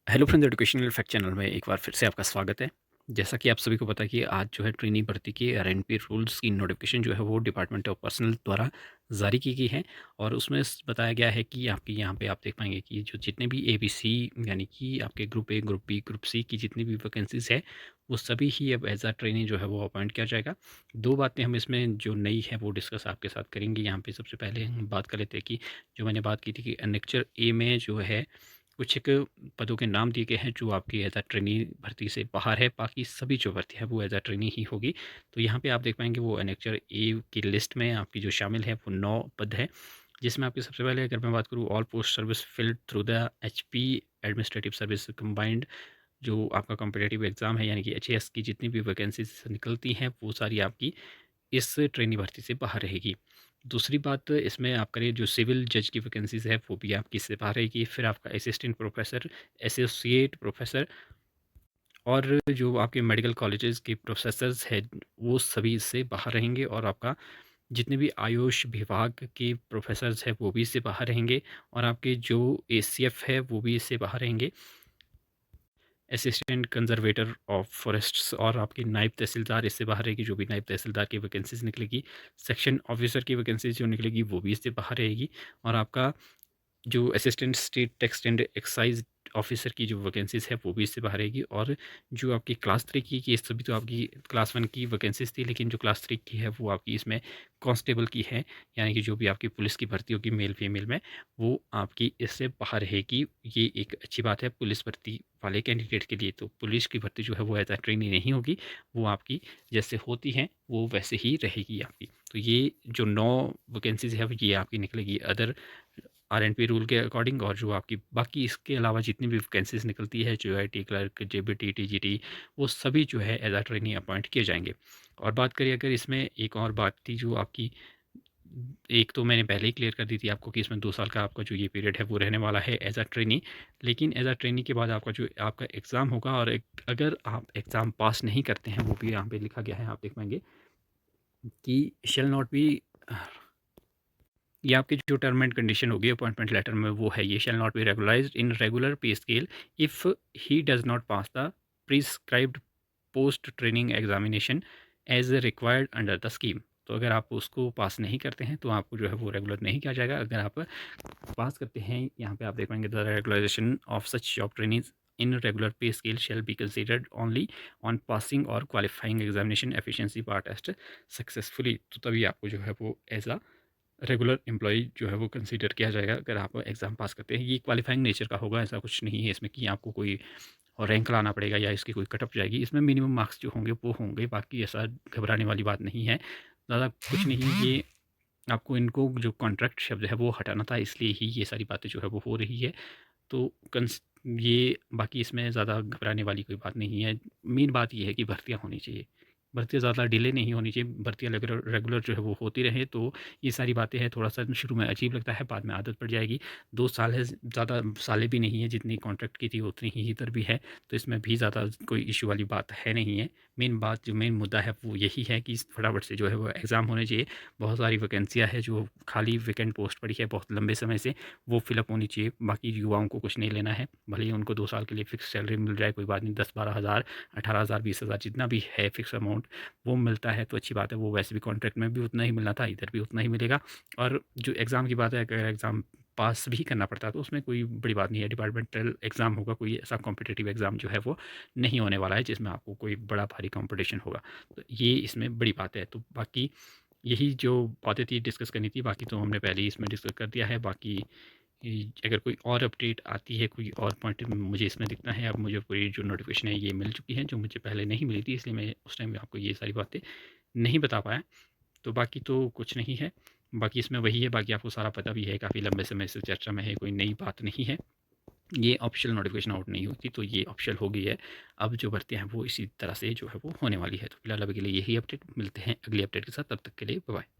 Hello friends, educational fact channel में एक बार फिर से आपका स्वागत है। जैसा कि आप सभी को पता है कि आज जो है ट्रेनी भर्ती की आरएनपी रूल्स की नोटिफिकेशन जो है वो डिपार्टमेंट ऑफ पर्सनल द्वारा जारी की गई है। और उसमें बताया गया है कि आपके यहाँ पे आप देख पाएंगे कि जो जितने भी एबीसी यानी कि आपके group A, group B, group C की जितनी भी वैकेंसीज है वो सभी ही अब एज अ ट्रेनी जो है वो अपॉइंट किया जाएगा। दो बातें हम इसमें जो नई है वो डिस्कस आपके साथ करेंगे। यहाँ पे सबसे पहले हम बात कर लेते हैं कि जो मैंने बात की थी कि एनेक्चर ए में जो है कुछ एक पदों के नाम दिए गए हैं जो आपकी एज अ ट्रेनी भर्ती से बाहर है। बाकी सभी जो भर्ती है वो एज अ ट्रेनी ही होगी। तो यहाँ पे आप देख पाएंगे वो एनेक्चर ए की लिस्ट में आपकी जो शामिल है वो 9 पद है। जिसमें आपकी सबसे पहले अगर मैं बात करूँ, all post service field through the HP administrative service combined, जो आपका कॉम्पिटेटिव एग्जाम है यानी कि एचएएस की जितनी भी वैकेंसीज निकलती हैं वो सारी आपकी इस ट्रेनी भर्ती से बाहर रहेगी। दूसरी बात इसमें आप करिए जो सिविल जज की वैकेंसीज़ है वो भी आपकी इससे बाहर रहेगी। फिर आपका असिस्टेंट प्रोफेसर, एसोसिएट प्रोफेसर और जो आपके मेडिकल कॉलेजेस के प्रोफेसर्स हैं वो सभी इससे बाहर रहेंगे। और आपका जितने भी आयुष विभाग के प्रोफेसर्स हैं वो भी इससे बाहर रहेंगे। और आपके जो एसीएफ है वो भी इससे बाहर रहेंगे, असिस्टेंट कंजर्वेटर ऑफ फॉरेस्ट्स। और आपकी नायब तहसीलदार इससे बाहर रहेगी, जो भी नायब तहसीलदार की वैकेंसीज निकलेगी। सेक्शन ऑफिसर की वैकेंसीज जो निकलेगी वो भी इससे बाहर रहेगी। और आपका जो assistant state tax and excise officer की जो वैकेंसीज है वो भी इससे बाहर रहेगी। और जो आपकी क्लास 3 की ये सभी तो आपकी क्लास 1 की वैकेंसीज थी, लेकिन जो क्लास 3 की है वो आपकी इसमें कांस्टेबल की है, यानी कि जो भी आपकी पुलिस की भर्ती होगी मेल फीमेल में वो आपकी इससे बाहर रहेगी। ये एक अच्छी बात है पुलिस भर्ती वाले कैंडिडेट के लिए। तो पुलिस की भर्ती जो है वो एज अ ट्रेनी नहीं होगी, वो आपकी जैसे होती हैं वो वैसे ही रहेगी आपकी। तो ये जो 9 वैकेंसीज है ये आपकी निकलेगी अदर आरएनपी रूल के अकॉर्डिंग। और जो आपकी बाकी इसके अलावा जितनी भी वैकेंसीज निकलती है जो आईटी क्लर्क, जेबीटी, टीजीटी, वो सभी जो है एज अ ट्रेनी अपॉइंट किए जाएंगे। और बात करिए अगर इसमें एक और बात थी जो आपकी, एक तो मैंने पहले ही क्लियर कर दी थी आपको कि इसमें 2 साल का आपका जो ये पीरियड है वो रहने वाला है एज अ ट्रेनी। लेकिन एज अ ट्रेनी के बाद आपका जो आपका एग्ज़ाम होगा, और अगर आप एग्ज़ाम पास नहीं करते हैं वो भी यहाँ पे लिखा गया है, आप देख पाएंगे कि शेल नॉट बी, ये आपकी जो टर्म एंड कंडीशन होगी अपॉइंटमेंट लेटर में वो है, ये shall not be regularised in regular pay scale if he does not pass the prescribed post training examination as required under the scheme. तो अगर आप उसको पास नहीं करते हैं तो आपको जो है वो रेगुलर नहीं किया जाएगा। अगर आप पास करते हैं, यहाँ पे आप देख पाएंगे the regularisation of such job training in regular pay scale shall be considered only on passing और क्वालिफाइंग एग्जामिनेशन एफिशिएंसी बार टेस्ट सक्सेसफुली। तो तभी आपको जो है वो एज अ रेगुलर एम्प्लॉई जो है वो कंसीडर किया जाएगा अगर आप एग्ज़ाम पास करते हैं। ये क्वालिफाइंग नेचर का होगा, ऐसा कुछ नहीं है इसमें कि आपको कोई और रैंक लाना पड़ेगा या इसकी कोई कट ऑफ जाएगी। इसमें मिनिमम मार्क्स जो होंगे वो होंगे, बाकी ऐसा घबराने वाली बात नहीं है, ज़्यादा कुछ नहीं। ये आपको इनको जो कॉन्ट्रैक्ट शब्द है वो हटाना था, इसलिए ही ये सारी बातें जो है वो हो रही है। तो ये बाकी इसमें ज़्यादा घबराने वाली कोई बात नहीं है। मेन बात ये है कि भर्तियाँ होनी चाहिए, भर्तियाँ ज़्यादा डिले नहीं होनी चाहिए, भर्तियाँ रेगुलर रेगुलर जो है वो होती रहे। तो ये सारी बातें हैं, थोड़ा सा शुरू में अजीब लगता है, बाद में आदत पड़ जाएगी। 2 साल है, ज़्यादा सालें भी नहीं है, जितनी कॉन्ट्रैक्ट की थी उतनी ही इधर भी है। तो इसमें भी ज़्यादा कोई इशू वाली बात है नहीं है। मेन बात जो मेन मुद्दा है वो यही है कि फटाफट से जो है वो एग्ज़ाम होने चाहिए। बहुत सारी वैकेंसियाँ हैं जो खाली वैकेंट पोस्ट पड़ी है बहुत लंबे समय से, वो फिलअप होनी चाहिए। बाकी युवाओं को कुछ नहीं लेना है, भले ही उनको 2 साल के लिए फिक्स सैलरी मिल जाए कोई बात नहीं, 10-12 हज़ार, 18 हज़ार, 20 हज़ार जितना भी है फिक्स अमाउंट वो मिलता है तो अच्छी बात है। वो वैसे भी कॉन्ट्रैक्ट में भी उतना ही मिलना था, इधर भी उतना ही मिलेगा। और जो एग्ज़ाम की बात है, अगर एग्ज़ाम पास भी करना पड़ता है तो उसमें कोई बड़ी बात नहीं है, डिपार्टमेंटल एग्ज़ाम होगा, कोई ऐसा कॉम्पिटिटिव एग्ज़ाम जो है वो नहीं होने वाला है जिसमें आपको कोई बड़ा भारी कॉम्पिटिशन होगा। तो ये इसमें बड़ी बात है। तो बाकी यही जो बातें थी डिस्कस करनी थी, बाकी तो हमने पहले ही इसमें डिस्कस कर दिया है। बाकी अगर कोई और अपडेट आती है, कोई और पॉइंट मुझे इसमें दिखना है, अब मुझे कोई जो नोटिफिकेशन है ये मिल चुकी है जो मुझे पहले नहीं मिली थी, इसलिए मैं उस टाइम में आपको ये सारी बातें नहीं बता पाया। तो बाकी तो कुछ नहीं है, बाकी इसमें वही है, बाकी आपको सारा पता भी है, काफ़ी लंबे समय से चर्चा में है, कोई नई बात नहीं है। ये ऑफिशियल नोटिफिकेशन आउट नहीं होती तो ये ऑफिशियल हो गई है। अब जो भर्तियाँ हैं वो इसी तरह से जो है वो होने वाली है। तो फिलहाल अभी के लिए यही अपडेट, मिलते हैं अगली अपडेट के साथ, तब तक के लिए बाय बाय।